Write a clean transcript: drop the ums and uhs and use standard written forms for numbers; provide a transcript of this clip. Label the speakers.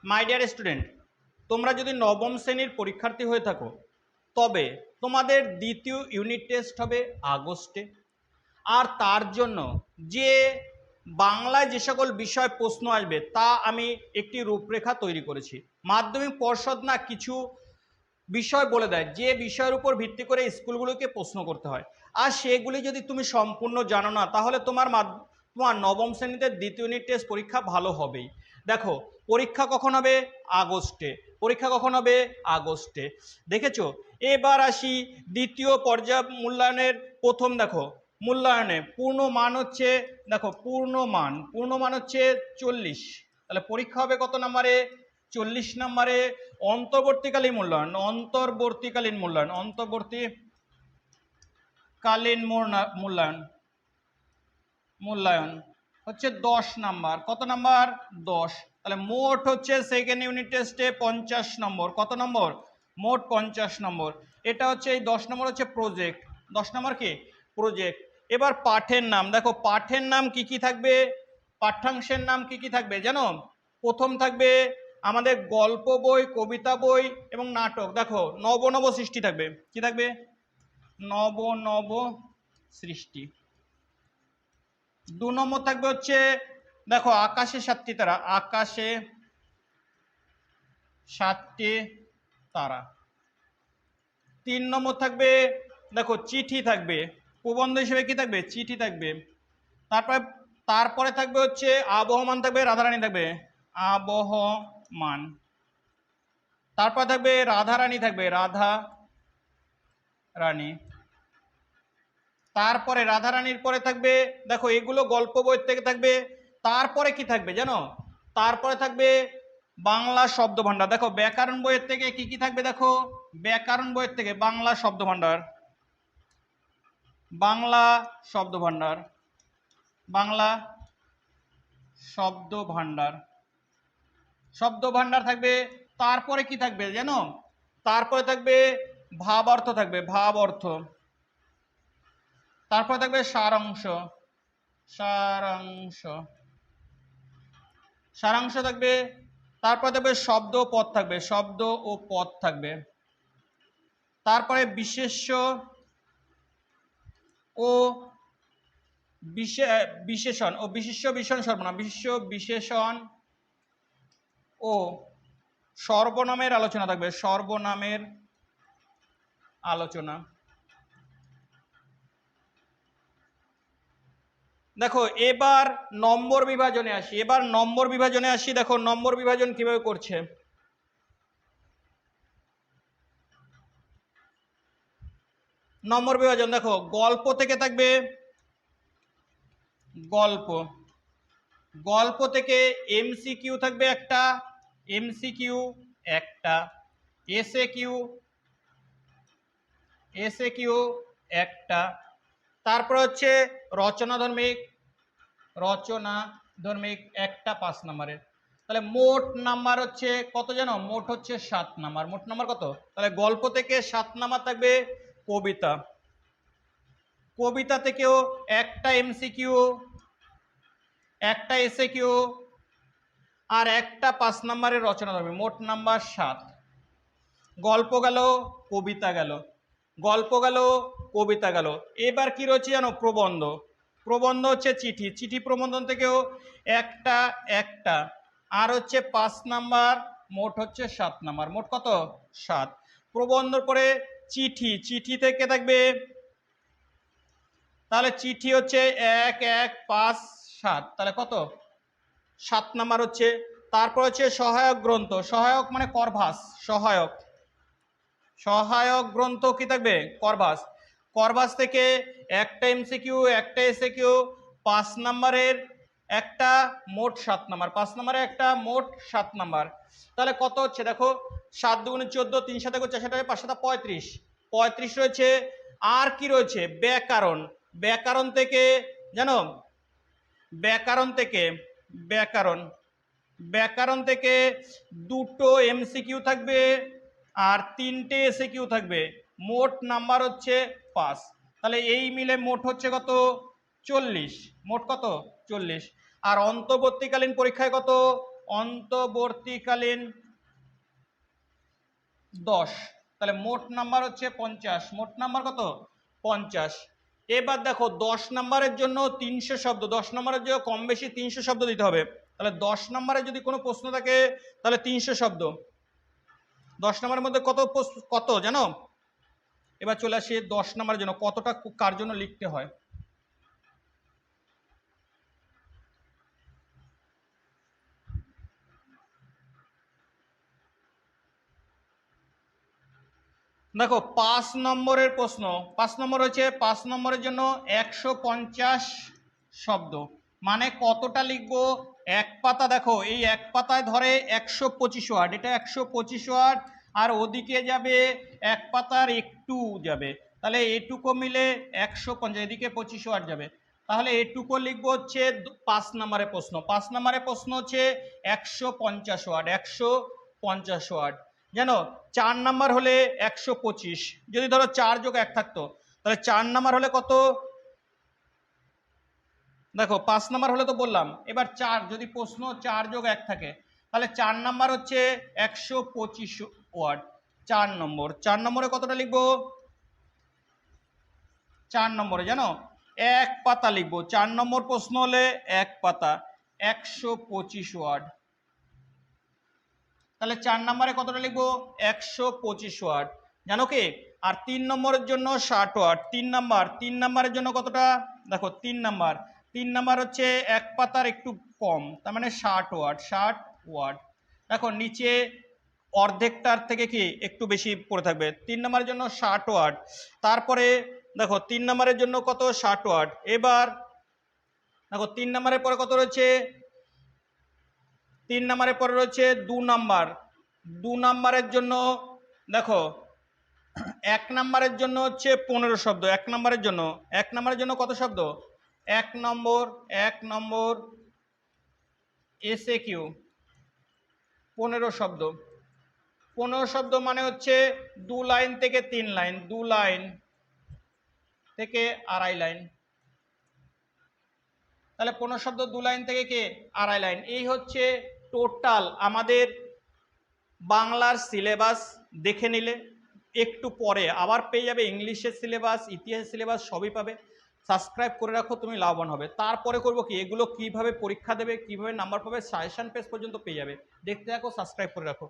Speaker 1: My dear student, তোমরা যদি নবম শ্রেণীর পরীক্ষার্থী হয়ে থাকো তবে তোমাদের দ্বিতীয় ইউনিট টেস্ট হবে আগস্টে। আর তার জন্য যে বাংলায় যে সকল বিষয় প্রশ্ন আসবে তা আমি একটি রূপরেখা তৈরি করেছি। মাধ্যমিক পর্ষদ না কিছু বিষয় বলে দেয় যে বিষয়ের উপর ভিত্তি করে স্কুলগুলোকে প্রশ্ন করতে হয়, আর সেগুলি যদি তুমি সম্পূর্ণ জানো না তাহলে তোমার নবম শ্রেণীতে দ্বিতীয় ইউনিট টেস্ট পরীক্ষা ভালো হবেই। দেখো, পরীক্ষা কখন হবে? আগস্টে। পরীক্ষা কখন হবে? আগস্টে। দেখেছো? এবার আসি দ্বিতীয় পর্যায় মূল্যায়নের প্রথম। দেখো, মূল্যায়নে পূর্ণ মান হচ্ছে, দেখো পূর্ণ মান হচ্ছে 40। তাহলে পরীক্ষা হবে কত নম্বরে? 40 নম্বরে। অন্তর্বর্তীকালীন মূল্যায়ন হচ্ছে 10 নাম্বার। কত নাম্বার? 10। তাহলে মোট হচ্ছে সেকেন্ড ইউনিট টেস্টে 50 নম্বর। কত নম্বর? মোট 50 নম্বর। এটা হচ্ছে এই 10 নম্বর হচ্ছে প্রজেক্ট। 10 নম্বর কি? প্রজেক্ট। এবার পাঠের নাম। দেখো, পাঠের নাম কি কি থাকবে? পাঠ্যাংশের নাম কি কি থাকবে জানো? প্রথম থাকবে আমাদের গল্প বই, কবিতা বই এবং নাটক। দেখো, নব নব সৃষ্টি থাকবে। কি থাকবে? নব নব সৃষ্টি। 2 নম্বর থাকবে হচ্ছে, দেখো, আকাশে 7টি তারা। আকাশে 7টি তারা। 3 নম্বর থাকবে, দেখো, চিঠি থাকবে। প্রবন্ধ হিসেবে কি থাকবে? চিঠি থাকবে। তারপরে তারপরে থাকবে হচ্ছে আবহমান থাকবে, রাধারানী থাকবে। আবহমান। তারপর থাকবে রাধারানী থাকবে, রাধা রানী। তারপরে রাধারানীর পরে থাকবে, দেখো এগুলো গল্প বই থেকে থাকবে। তারপরে কি থাকবে জানো? তারপরে থাকবে বাংলা শব্দ ভান্ডার। দেখো, ব্যাকরণ বইয়ের থেকে কি কি থাকবে? দেখো, ব্যাকরণ বইয়ের থেকে বাংলা শব্দ ভান্ডার, বাংলা শব্দ ভান্ডার, বাংলা শব্দ ভান্ডার, শব্দ ভান্ডার থাকবে। তারপরে কি থাকবে জানো? তারপরে থাকবে ভাবার্থ থাকবে, ভাব অর্থ। তারপরে থাকবে সারাংশ, সারাংশ, সারাংশ থাকবে। তারপরে থাকবে শব্দ ও পদ থাকবে, শব্দ ও পদ থাকবে। তারপরে বিশেষ্য ও বিশেষণ ও বিশেষ্য বিশেষণ সর্বনাম, বিশেষ্য বিশেষণ ও সর্বনামের আলোচনা থাকবে, সর্বনামের আলোচনা। দেখো, এবার নম্বর বিভাজনে আসি। দেখো, নম্বর বিভাজন কিভাবে করছে। নম্বর বিভাজন দেখো, গল্প থেকে থাকবে গল্প। গল্প থেকে এমসিকিউ থাকবে একটা, এমসিকিউ একটা। এসএকিউ একটা। তারপর হচ্ছে রচনাধর্মিক একটা 5 নম্বরের। তাহলে মোট নাম্বার হচ্ছে কত জানো? মোট হচ্ছে 7 নাম্বার। মোট নাম্বার কত? তাহলে গল্প থেকে 7 নাম্বার থাকবে কবিতা। কবিতা থেকেও একটা এমসিকিউ, একটা এসএকিউ আর একটা 5 নম্বরের রচনা ধর্মী। মোট নাম্বার 7। গল্প গেল, কবিতা গেল, গল্প গেল, কবিতা গেল। এবার কি রয়েছে জানো? প্রবন্ধ। প্রবন্ধ হচ্ছে চিঠি। চিঠি প্রবন্ধন থেকেও একটা একটা আর হচ্ছে 5 নাম্বার। মোট হচ্ছে 7 নাম্বার। মোট কত? 7। প্রবন্ধর পরে চিঠি। চিঠি থেকে থাকবে, তাহলে চিঠি হচ্ছে 1 1 5 7। তাহলে কত? 7 নাম্বার হচ্ছে। তারপর হচ্ছে সহায়ক গ্রন্থ। সহায়ক মানে করভাস। সহায়ক, সহায়ক গ্রন্থ কি থাকবে? করভাস। করভাস থেকে একটা এমসিকিউ, একটা এসএকিউ, 5 নাম্বারের একটা, মোট 7 নাম্বার। 5 নাম্বারে একটা, মোট 7 নাম্বার। তাহলে কত হচ্ছে দেখো, 7 দুগুণে 14, 3 সাথে 4, 5 সাথে 35, 35 রয়েছে। আর কি রয়েছে? ব্যাকরণ। ব্যাকরণ থেকে জানো, ব্যাকরণ থেকে ব্যাকরণ ব্যাকরণ থেকে 2টো এমসিকিউ থাকবে আর 3টে এসএকিউ থাকবে। মোট নাম্বার হচ্ছে 5। তাহলে এই মিলে মোট হচ্ছে কত? 40। মোট কত? 40। আর অন্তর্বর্তীকালীন পরীক্ষায় কত? অন্তর্বর্তীকালীন 10, তাহলে মোট নাম্বার হচ্ছে 50, মোট নাম্বার কত 50। এবার দেখো 10 নম্বরের জন্য 300 শব্দ, 10 নম্বরের জন্য কম বেশি 300 শব্দ দিতে হবে। তাহলে 10 নম্বরে যদি কোনো প্রশ্ন থাকে তাহলে 300 শব্দ, 10 নম্বরের মধ্যে কত জানো? এবার চলে আসি 10 নম্বরের জন্য কতটা কার জন্য লিখতে হয়। দেখো 5 নম্বরের প্রশ্ন, 5 নম্বর হচ্ছে 5 নম্বরের জন্য 150 শব্দ, মানে কতটা লিখবো? এক পাতা, দেখো এই এক পাতায় ধরে 125 ওয়ার্ড, এটা 125 ওয়ার্ড, আর ওদিকে যাবে এক পাতার একটু যাবে, তাহলে এটুকু মিলে 150, এদিকে 25 ওয়ার্ড যাবে, তাহলে এটুকু লিখবো হচ্ছে 5 নম্বরের প্রশ্ন। 5 নম্বরের প্রশ্ন হচ্ছে 150 ওয়ার্ড, 150 ওয়ার্ড। জানো 4 নাম্বার হলে 125, যদি ধরো 4 যোগ 1 থাকতো তাহলে 4 নাম্বার হলে কত? দেখো 5 নাম্বার হলে তো বললাম, এবার 4 যদি প্রশ্ন 4 যোগ 1 থাকে তাহলে 4 নাম্বার হচ্ছে 125 ওয়ার্ড। 4 নম্বর, 4 নম্বরে কতটা লিখবো? 4 নম্বরে জানো এক পাতা লিখবো, 4 নম্বর প্রশ্ন হলে এক পাতা, 125 ওয়ার্ড। তাহলে 4 নম্বরে কতটা লিখবো? 125 ওয়ার্ড, জানো কি? আর 3 নম্বরের জন্য 60 ওয়ার্ড। 3 নম্বরের জন্য কতটা? দেখো 3 নাম্বার হচ্ছে এক পাতার একটু কম, তার মানে 60 ওয়ার্ড, 60 ওয়ার্ড। দেখো নিচে অর্ধেকটার থেকে কি একটু বেশি পড়ে থাকবে। 3 নম্বরের জন্য 60 ওয়ার্ড, তারপরে দেখো 3 নম্বরের জন্য কত? 60 ওয়ার্ড। এবার দেখো 3 নম্বরের পরে কত রয়েছে? 3 নম্বরের পরে রয়েছে 2 নাম্বার। 2 নাম্বারের জন্য দেখো 1 নাম্বারের জন্য হচ্ছে 15 শব্দ, 1 নাম্বারের জন্য কত শব্দ? 1 নম্বর SAQ 15 শব্দ। 15 শব্দ মানে হচ্ছে 2 লাইন থেকে 3 লাইন, 2 লাইন থেকে আড়াই লাইন, তাহলে 15 শব্দ 2 লাইন থেকে কে আড়াই লাইন। এই হচ্ছে টোটাল আমাদের বাংলার সিলেবাস। দেখে নিলে একটু পরে আবার পেয়ে যাবে ইংলিশের সিলেবাস, ইতিহাসের সিলেবাস, সবই পাবে। সাবস্ক্রাইব করে রাখো, তুমি লাভবান হবে। তারপরে করবো কি, এগুলো কিভাবে পরীক্ষা দেবে, কিভাবে নাম্বার পাবে, সাজেশন পেজ পর্যন্ত পেয়ে যাবে। দেখতে থাকো, সাবস্ক্রাইব করে রাখো।